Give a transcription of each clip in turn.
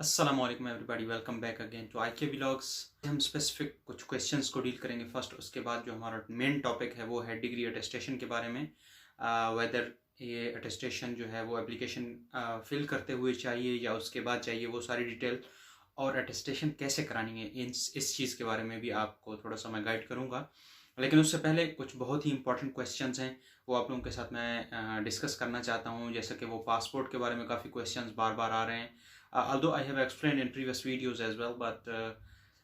अस्सलामु अलैकुम everybody, welcome back again to IK vlogs. हम स्पेसिफिक कुछ क्वेश्चंस को डील करेंगे फर्स्ट। उसके बाद जो हमारा मेन टॉपिक है वो है डिग्री अटेस्टेशन के बारे में। वेदर ये अटेस्टेशन जो है वो एप्लीकेशन फिल करते हुए चाहिए या उसके बाद चाहिए, वो सारी डिटेल और अटेस्टेशन कैसे करानी है, इस चीज़ के बारे में भी आपको थोड़ा सा मैं गाइड करूँगा। लेकिन उससे पहले कुछ बहुत ही इंपॉर्टेंट क्वेश्चंस हैं, वो आप लोगों के साथ मैं डिस्कस करना चाहता हूँ। जैसे कि वो पासपोर्ट के बारे में काफ़ी क्वेश्चंस बार बार आ रहे हैं। although I have explained in previous videos as well, but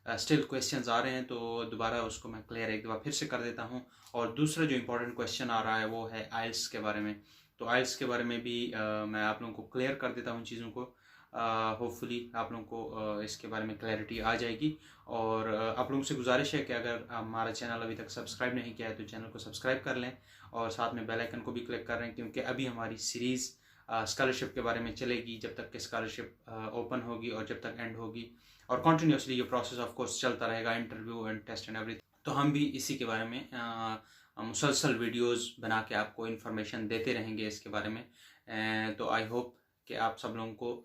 still questions आ रहे हैं, तो दोबारा उसको मैं क्लियर एक दफ़ा फिर से कर देता हूँ। और दूसरा जो इम्पोर्टेंट क्वेश्चन आ रहा है वो है आइल्स के बारे में। तो आइल्स के बारे में भी मैं आप लोगों को क्लियर कर देता हूँ चीज़ों को। होपफुली आप लोगों को इसके बारे में क्लैरिटी आ जाएगी। और आप लोगों से गुजारिश है कि अगर हमारा चैनल अभी तक सब्सक्राइब नहीं किया है तो चैनल को सब्सक्राइब कर लें और साथ में बेल आइकन को भी क्लिक कर लें, क्योंकि अभी हमारी सीरीज़ स्कॉलरशिप के बारे में चलेगी जब तक कि स्कॉलरशिप ओपन होगी और जब तक एंड होगी। और कंटिन्यूसली ये प्रोसेस ऑफ कोर्स चलता रहेगा, interview and test and everything. तो हम भी इसी के बारे में मुसलसल वीडियोस बना के आपको इन्फॉर्मेशन देते रहेंगे इसके बारे में। तो आई होप कि आप सब लोगों को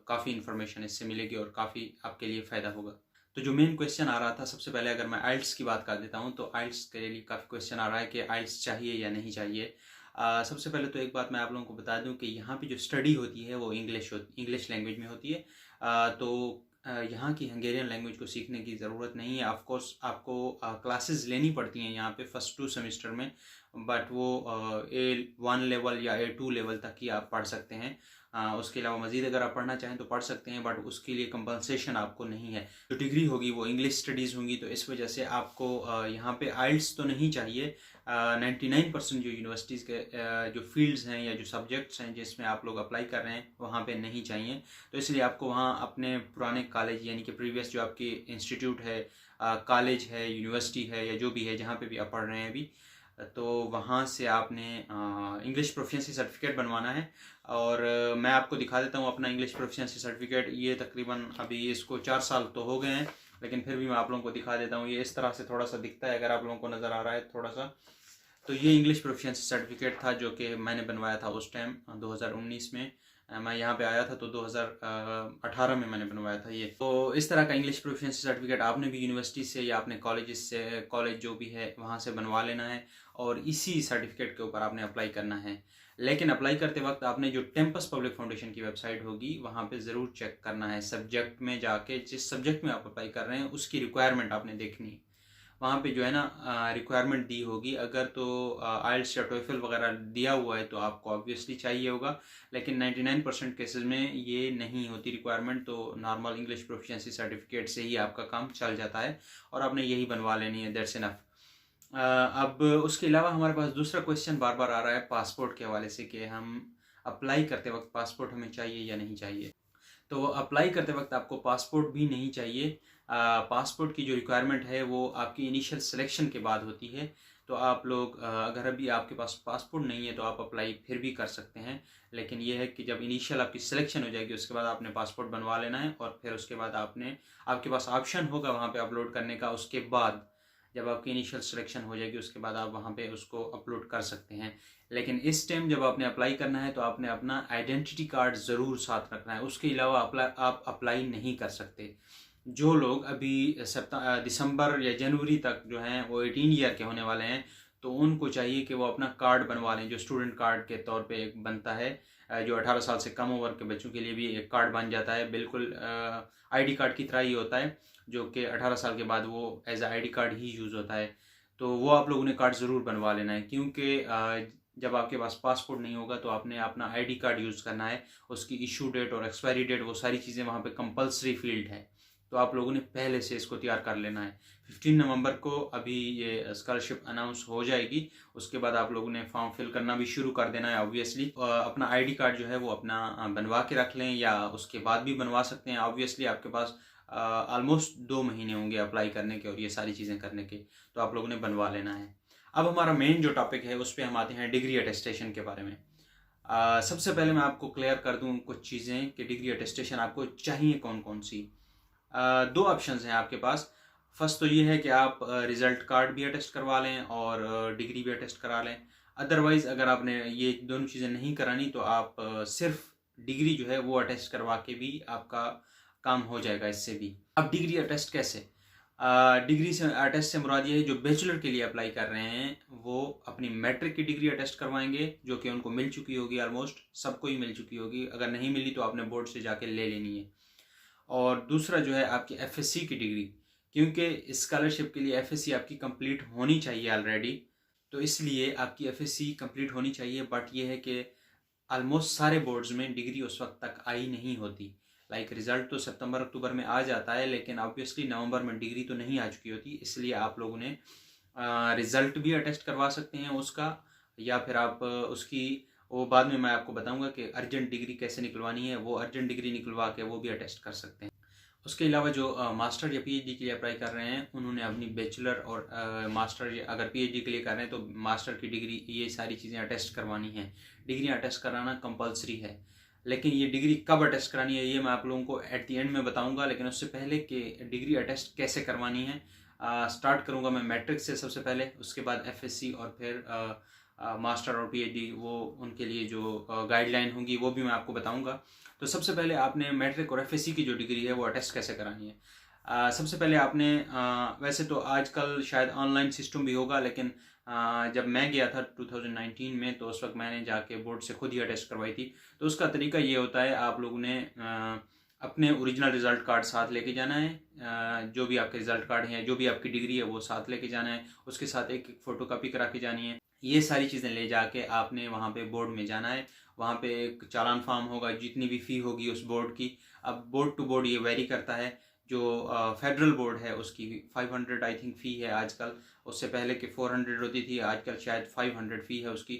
काफ़ी इन्फॉर्मेशन इससे मिलेगी और काफ़ी आपके लिए फ़ायदा होगा। तो जो मेन क्वेश्चन आ रहा था, सबसे पहले अगर मैं आइल्स की बात कर देता हूँ, तो आइल्स के लिए काफ़ी क्वेश्चन आ रहा है कि आइल्स चाहिए या नहीं चाहिए। सबसे पहले तो एक बात मैं आप लोगों को बता दूं कि यहाँ पे जो स्टडी होती है वो इंग्लिश लैंग्वेज में होती है। तो यहाँ की हंगेरियन लैंग्वेज को सीखने की ज़रूरत नहीं है। ऑफ कोर्स आपको क्लासेस लेनी पड़ती हैं यहाँ पे फर्स्ट 2 सेमेस्टर में, बट वो A1 लेवल या A2 लेवल तक ही आप पढ़ सकते हैं। उसके अलावा मज़ीद अगर आप पढ़ना चाहें तो पढ़ सकते हैं, बट उसके लिए कंपनसेशन आपको नहीं है। जो डिग्री होगी वो इंग्लिश स्टडीज़ होंगी, तो इस वजह से आपको यहाँ पे आइल्स तो नहीं चाहिए। 99% जो यूनिवर्सिटीज़ के जो फील्ड्स हैं या जो सब्जेक्ट्स हैं जिसमें आप लोग अप्लाई कर रहे हैं वहाँ पे नहीं चाहिए। तो इसलिए आपको वहाँ अपने पुराने कॉलेज यानी कि प्रीवियस जो आपकी इंस्टीट्यूट है, कॉलेज है, यूनिवर्सिटी है या जो भी है जहाँ पे भी आप पढ़ रहे हैं अभी, तो वहाँ से आपने इंग्लिश प्रोफिशिएंसी सर्टिफिकेट बनवाना है। और मैं आपको दिखा देता हूँ अपना इंग्लिश प्रोफिशिएंसी सर्टिफिकेट। ये तकरीबन अभी इसको 4 साल तो हो गए हैं, लेकिन फिर भी मैं आप लोगों को दिखा देता हूँ। ये इस तरह से थोड़ा सा दिखता है, अगर आप लोगों को नज़र आ रहा है थोड़ा सा। तो ये इंग्लिश प्रोफिशिएंसी सर्टिफिकेट था जो कि मैंने बनवाया था उस टाइम 2019 में। मैं यहाँ पे आया था तो 2018 में मैंने बनवाया था ये। तो इस तरह का इंग्लिश प्रोफिशिएंसी सर्टिफिकेट आपने भी यूनिवर्सिटी से या अपने कॉलेज से, कॉलेज जो भी है वहाँ से बनवा लेना है और इसी सर्टिफिकेट के ऊपर आपने अप्लाई करना है। लेकिन अप्लाई करते वक्त आपने जो टेम्पस पब्लिक फाउंडेशन की वेबसाइट होगी वहाँ पे ज़रूर चेक करना है। सब्जेक्ट में जाके जिस सब्जेक्ट में आप अप्लाई कर रहे हैं उसकी रिक्वायरमेंट आपने देखनी है। वहाँ पे जो है ना रिक्वायरमेंट दी होगी। अगर तो आइल्स या टोफल वगैरह दिया हुआ है तो आपको ऑब्वियसली चाहिए होगा, लेकिन 99% केसेस में ये नहीं होती रिक्वायरमेंट। तो नॉर्मल इंग्लिश प्रोफिशिएंसी सर्टिफिकेट से ही आपका काम चल जाता है और आपने यही बनवा लेनी है, दैट्स इनफ। अब उसके अलावा हमारे पास दूसरा क्वेश्चन बार बार आ रहा है पासपोर्ट के हवाले से कि हम अप्लाई करते वक्त पासपोर्ट हमें चाहिए या नहीं चाहिए। तो अप्लाई करते वक्त आपको पासपोर्ट भी नहीं चाहिए। पासपोर्ट की जो रिक्वायरमेंट है वो आपकी इनिशियल सिलेक्शन के बाद होती है। तो आप लोग अगर अभी आपके पास पासपोर्ट नहीं है तो आप अप्लाई फिर भी कर सकते हैं, लेकिन ये है कि जब इनिशियल आपकी सिलेक्शन हो जाएगी उसके बाद आपने पासपोर्ट बनवा लेना है और फिर उसके बाद आपके पास ऑप्शन होगा वहाँ पे अपलोड करने का। उसके बाद जब आपकी इनिशियल सिलेक्शन हो जाएगी उसके बाद आप वहाँ पे उसको अपलोड कर सकते हैं। लेकिन इस टाइम जब आपने अप्लाई करना है तो आपने अपना आइडेंटिटी कार्ड ज़रूर साथ रखना है, उसके अलावा आप अप्लाई नहीं कर सकते। जो लोग अभी दिसंबर या जनवरी तक जो हैं वो 18 ईयर के होने वाले हैं, तो उनको चाहिए कि वो अपना कार्ड बनवा लें, जो स्टूडेंट कार्ड के तौर पे एक बनता है। जो 18 साल से कम उम्र के बच्चों के लिए भी एक कार्ड बन जाता है, बिल्कुल आईडी कार्ड की तरह ही होता है, जो कि 18 साल के बाद वो एज आ आईडी कार्ड ही यूज़ होता है। तो वो आप लोगों ने कार्ड ज़रूर बनवा लेना है, क्योंकि जब आपके पास पासपोर्ट नहीं होगा तो आपने अपना आईडी कार्ड यूज़ करना है। उसकी इशू डेट और एक्सपायरी डेट वो सारी चीज़ें वहाँ पे कंपलसरी फील्ड है, तो आप लोगों ने पहले से इसको तैयार कर लेना है। 15 नवंबर को अभी ये स्कॉलरशिप अनाउंस हो जाएगी, उसके बाद आप लोगों ने फॉर्म फिल करना भी शुरू कर देना है। ऑब्वियसली अपना आईडी कार्ड जो है वो अपना बनवा के रख लें या उसके बाद भी बनवा सकते हैं। ऑब्वियसली आपके पास ऑलमोस्ट 2 महीने होंगे अप्लाई करने के और ये सारी चीज़ें करने के, तो आप लोगों ने बनवा लेना है। अब हमारा मेन जो टॉपिक है उस पर हम आते हैं डिग्री अटेस्टेशन के बारे में। सबसे पहले मैं आपको क्लियर कर दूं कुछ चीज़ें कि डिग्री अटेस्टेशन आपको चाहिए कौन कौन सी। 2 ऑप्शंस हैं आपके पास। फर्स्ट तो ये है कि आप रिज़ल्ट कार्ड भी अटेस्ट करवा लें और डिग्री भी अटेस्ट करा लें। अदरवाइज़ अगर आपने ये दोनों चीज़ें नहीं करानी तो आप सिर्फ डिग्री जो है वो अटेस्ट करवा के भी आपका काम हो जाएगा इससे भी। अब डिग्री अटेस्ट कैसे? डिग्री से अटेस्ट से मुराद ये है जो बैचलर के लिए अप्लाई कर रहे हैं वो अपनी मैट्रिक की डिग्री अटेस्ट करवाएंगे, जो कि उनको मिल चुकी होगी, ऑलमोस्ट सबको ही मिल चुकी होगी। अगर नहीं मिली तो आपने बोर्ड से जाके ले लेनी है। और दूसरा जो है आपकी एफएससी की डिग्री, क्योंकि स्कॉलरशिप के लिए एफएससी आपकी कंप्लीट होनी चाहिए ऑलरेडी, तो इसलिए आपकी एफएससी कंप्लीट होनी चाहिए। बट ये है कि ऑलमोस्ट सारे बोर्ड्स में डिग्री उस वक्त तक आई नहीं होती। लाइक रिजल्ट तो सितंबर अक्टूबर में आ जाता है, लेकिन ऑब्वियसली नवंबर में डिग्री तो नहीं आ चुकी होती। इसलिए आप लोगों ने रिजल्ट भी अटेस्ट करवा सकते हैं उसका, या फिर आप उसकी वो बाद में मैं आपको बताऊंगा कि अर्जेंट डिग्री कैसे निकलवानी है, वो अर्जेंट डिग्री निकलवा के वो भी अटेस्ट कर सकते हैं। उसके अलावा जो मास्टर या पीएचडी के लिए अप्लाई कर रहे हैं उन्होंने अपनी बैचलर और मास्टर या अगर पीएचडी के लिए कर रहे हैं तो मास्टर की डिग्री, ये सारी चीज़ें अटेस्ट करवानी है। डिग्री अटेस्ट कराना कंपलसरी है, लेकिन ये डिग्री कब अटेस्ट करानी है ये मैं आप लोगों को एट दी एंड में बताऊंगा। लेकिन उससे पहले कि डिग्री अटेस्ट कैसे करवानी है स्टार्ट करूंगा मैं मैट्रिक से सबसे पहले, उसके बाद एफएससी और फिर मास्टर और पीएचडी, वो उनके लिए जो गाइडलाइन होंगी वो भी मैं आपको बताऊंगा। तो सबसे पहले आपने मैट्रिक और एफएससी की जो डिग्री है वो अटेस्ट कैसे करानी है। सबसे पहले आपने वैसे तो आजकल शायद ऑनलाइन सिस्टम भी होगा, लेकिन जब मैं गया था 2019 में तो उस वक्त मैंने जाके बोर्ड से खुद ही अटेस्ट करवाई थी। तो उसका तरीका ये होता है, आप लोगों ने अपने ओरिजिनल रिज़ल्ट कार्ड साथ लेके जाना है। जो भी आपके रिज़ल्ट कार्ड हैं, जो भी आपकी डिग्री है वो साथ लेके जाना है। उसके साथ एक फ़ोटो कापी करा के जानी है। ये सारी चीज़ें ले जाके आपने वहाँ पे बोर्ड में जाना है। वहाँ पे एक चालान फॉर्म होगा, जितनी भी फ़ी होगी उस बोर्ड की। अब बोर्ड टू बोर्ड ये वेरी करता है। जो फेडरल बोर्ड है उसकी 500 आई थिंक फ़ी है आजकल, उससे पहले कि 400 होती थी, आजकल शायद 500 फ़ी है उसकी।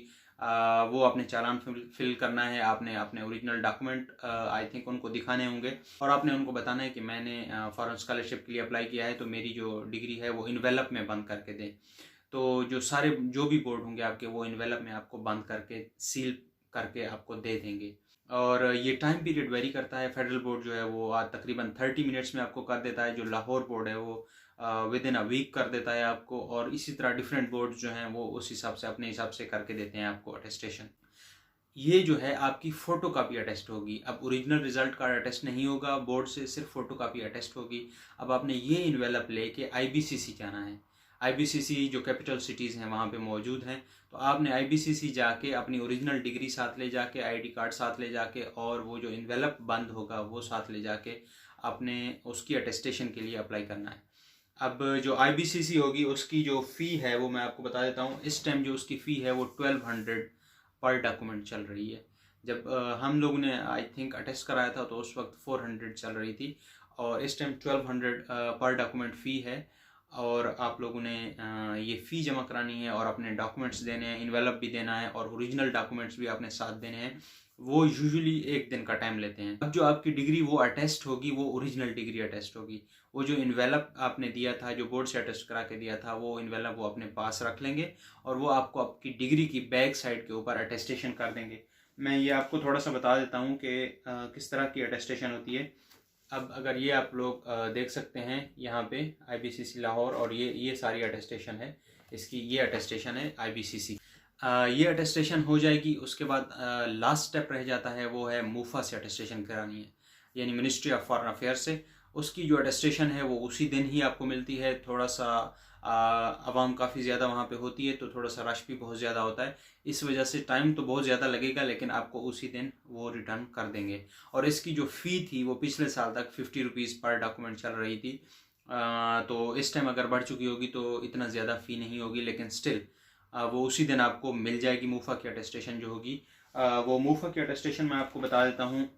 वो आपने चालान फिल करना है, आपने अपने ओरिजिनल डॉक्यूमेंट आई थिंक उनको दिखाने होंगे, और आपने उनको बताना है कि मैंने फॉरेन स्कॉलरशिप के लिए अप्लाई किया है, तो मेरी जो डिग्री है वो इन्वेलप में बंद करके दें। तो जो भी बोर्ड होंगे आपके वो इन्वेलप में आपको बंद करके सील करके आपको दे देंगे। और ये टाइम पीरियड वेरी करता है। फेडरल बोर्ड जो है वो तकरीबन 30 मिनट्स में आपको कर देता है, जो लाहौर बोर्ड है वो विद इन अ वीक कर देता है आपको, और इसी तरह डिफरेंट बोर्ड जो हैं वो उस हिसाब से अपने हिसाब से करके देते हैं आपको अटेस्टेशन। ये जो है आपकी फ़ोटो कापी अटेस्ट होगी। अब ओरिजिनल रिजल्ट कार्ड अटेस्ट नहीं होगा बोर्ड से, सिर्फ फ़ोटो कापी अटेस्ट होगी। अब आपने ये इन्वेलप लेके आईबीसीसी जाना है। आईबीसीसी जो कैपिटल सिटीज़ हैं वहाँ पे मौजूद हैं, तो आपने आईबीसीसी जाके अपनी ओरिजिनल डिग्री साथ ले जाके, आईडी कार्ड साथ ले जाके, और वो जो इन्वेलप बंद होगा वो साथ ले जाके आपने उसकी अटेस्टेशन के लिए अप्लाई करना है। अब जो आईबीसीसी होगी उसकी जो फ़ी है वो मैं आपको बता देता हूँ। इस टाइम जो उसकी फ़ी है वो 1200 पर डॉक्यूमेंट चल रही है। जब हम लोगों ने आई थिंक अटेस्ट कराया था तो उस वक्त 400 चल रही थी, और इस टाइम 1200 पर डॉक्यूमेंट फ़ी है। और आप लोगों ने ये फ़ी जमा करानी है और अपने डॉक्यूमेंट्स देने हैं, इन्वेलप भी देना है और ओरिजिनल डॉक्यूमेंट्स भी आपने साथ देने हैं। वो यूजुअली 1 दिन का टाइम लेते हैं। अब जो आपकी डिग्री वो अटेस्ट होगी वो ओरिजिनल डिग्री अटेस्ट होगी। वो जो इन्वेलप आपने दिया था, जो बोर्ड से अटेस्ट करा के दिया था, वो इन्वेलप वो अपने पास रख लेंगे और वो आपको आपकी डिग्री की बैक साइड के ऊपर अटेस्टेशन कर देंगे। मैं ये आपको थोड़ा सा बता देता हूँ कि किस तरह की अटेस्टेशन होती है। अब अगर ये आप लोग देख सकते हैं यहाँ पे आईबीसीसी लाहौर, और ये सारी अटेस्टेशन है इसकी, ये अटेस्टेशन है आईबीसीसी। ये अटेस्टेशन हो जाएगी। उसके बाद लास्ट स्टेप रह जाता है, वो है मूफा से अटेस्टेशन करानी है, यानी मिनिस्ट्री ऑफ फॉरेन अफेयर से। उसकी जो अटेस्टेशन है वो उसी दिन ही आपको मिलती है। थोड़ा सा आवाम काफ़ी ज़्यादा वहाँ पे होती है, तो थोड़ा सा रश भी बहुत ज़्यादा होता है, इस वजह से टाइम तो बहुत ज़्यादा लगेगा, लेकिन आपको उसी दिन वो रिटर्न कर देंगे। और इसकी जो फ़ी थी वो पिछले साल तक 50 रुपीज़ पर डॉक्यूमेंट चल रही थी। तो इस टाइम अगर बढ़ चुकी होगी तो इतना ज़्यादा फ़ी नहीं होगी, लेकिन स्टिल वो उसी दिन आपको मिल जाएगी मूफा की अटेस्टेशन जो होगी। वो मूफा की अटेस्टेशन मैं आपको बता देता हूँ,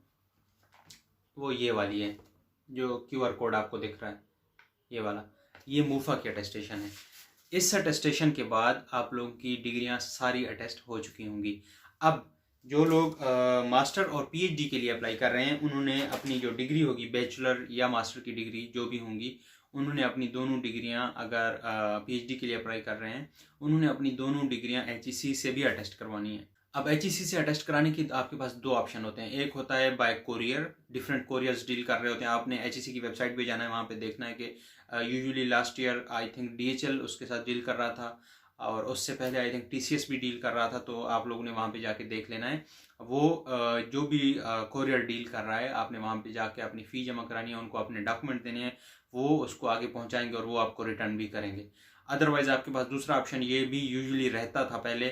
वो ये वाली है जो QR कोड आपको दिख रहा है, ये वाला, ये मूफा की अटेस्टेशन है। इस अटेस्टेशन के बाद आप लोगों की डिग्रियां सारी अटेस्ट हो चुकी होंगी। अब जो लोग मास्टर और पीएचडी के लिए अप्लाई कर रहे हैं, उन्होंने अपनी जो डिग्री होगी, बैचलर या मास्टर की डिग्री जो भी होंगी, उन्होंने अपनी दोनों डिग्रियां, अगर पीएचडी के लिए अप्लाई कर रहे हैं, उन्होंने अपनी दोनों डिग्रियां HEC से भी अटेस्ट करवानी है। अब HEC से अटेस्ट कराने की आपके पास 2 ऑप्शन होते हैं। एक होता है bye courier, different couriers deal कर रहे होते हैं। आपने HEC की वेबसाइट पे जाना है, वहाँ पे देखना है कि usually last year I think DHL उसके साथ डील कर रहा था, और उससे पहले आई थिंक TCS भी डील कर रहा था, तो आप लोगों ने वहाँ पे जाके देख लेना है। वो जो भी कोरियर डील कर रहा है, आपने वहाँ पे जाके अपनी फ़ी जमा करानी है, उनको अपने डॉक्यूमेंट देने हैं, वो उसको आगे पहुँचाएंगे और वो आपको रिटर्न भी करेंगे। अदरवाइज़ आपके पास दूसरा ऑप्शन ये भी यूजुअली रहता था पहले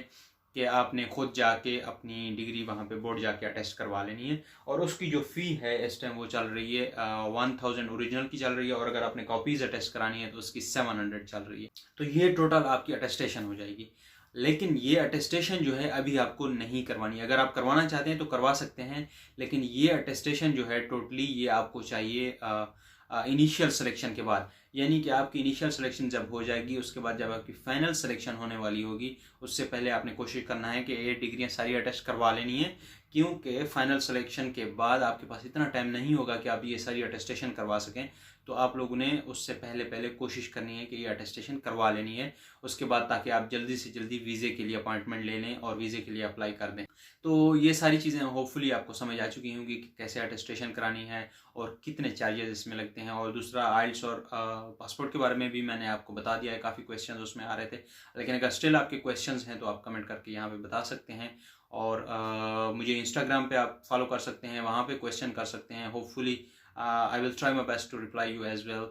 कि आपने खुद जाके अपनी डिग्री वहाँ पे बोर्ड जाके अटेस्ट करवा लेनी है, और उसकी जो फ़ी है इस टाइम वो चल रही है 1000 ओरिजिनल की चल रही है, और अगर आपने कॉपीज़ अटेस्ट करानी है तो उसकी 700 चल रही है। तो ये टोटल आपकी अटेस्टेशन हो जाएगी। लेकिन ये अटेस्टेशन जो है अभी आपको नहीं करवानी है। अगर आप करवाना चाहते हैं तो करवा सकते हैं, लेकिन ये अटेस्टेशन जो है टोटली ये आपको चाहिए इनिशियल सिलेक्शन के बाद। यानी कि आपकी इनिशियल सिलेक्शन जब हो जाएगी, उसके बाद जब आपकी फाइनल सिलेक्शन होने वाली होगी, उससे पहले आपने कोशिश करना है कि ये डिग्रियां सारी अटेस्ट करवा लेनी है, क्योंकि फाइनल सिलेक्शन के बाद आपके पास इतना टाइम नहीं होगा कि आप ये सारी अटेस्टेशन करवा सकें। तो आप लोगों ने उससे पहले कोशिश करनी है कि ये अटेस्टेशन करवा लेनी है उसके बाद, ताकि आप जल्दी से जल्दी वीज़े के लिए अपॉइंटमेंट ले लें और वीज़े के लिए अप्लाई कर दें। तो ये सारी चीज़ें होपफुली आपको समझ आ चुकी होंगी कि कैसे अटेस्टेशन करानी है और कितने चार्जेस इसमें लगते हैं। और दूसरा आइल्स और पासपोर्ट के बारे में भी मैंने आपको बता दिया है, काफ़ी क्वेश्चंस उसमें आ रहे थे। लेकिन अगर स्टिल आपके क्वेश्चंस हैं तो आप कमेंट करके यहाँ पे बता सकते हैं, और मुझे इंस्टाग्राम पे आप फॉलो कर सकते हैं, वहाँ पे क्वेश्चन कर सकते हैं। Hopefully I will try my best to reply you as well.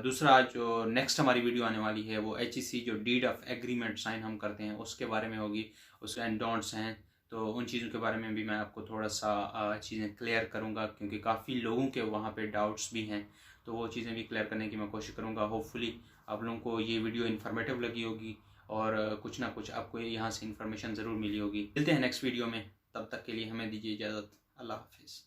दूसरा जो नेक्स्ट हमारी वीडियो आने वाली है वो HEC जो डीड ऑफ एग्रीमेंट साइन हम करते हैं उसके बारे में होगी, उसके एंड डोंट्स हैं, तो उन चीज़ों के बारे में भी मैं आपको थोड़ा सा चीज़ें क्लियर करूँगा, क्योंकि काफ़ी लोगों के वहाँ पे डाउट्स भी हैं, तो वो चीज़ें भी क्लियर करने की मैं कोशिश करूँगा। होपफुली आप लोगों को ये वीडियो इन्फॉर्मेटिव लगी होगी और कुछ ना कुछ आपको यहाँ से इन्फॉर्मेशन ज़रूर मिली होगी। मिलते हैं नेक्स्ट वीडियो में, तब तक के लिए हमें दीजिए इजाज़त। अल्लाह हाफिज़।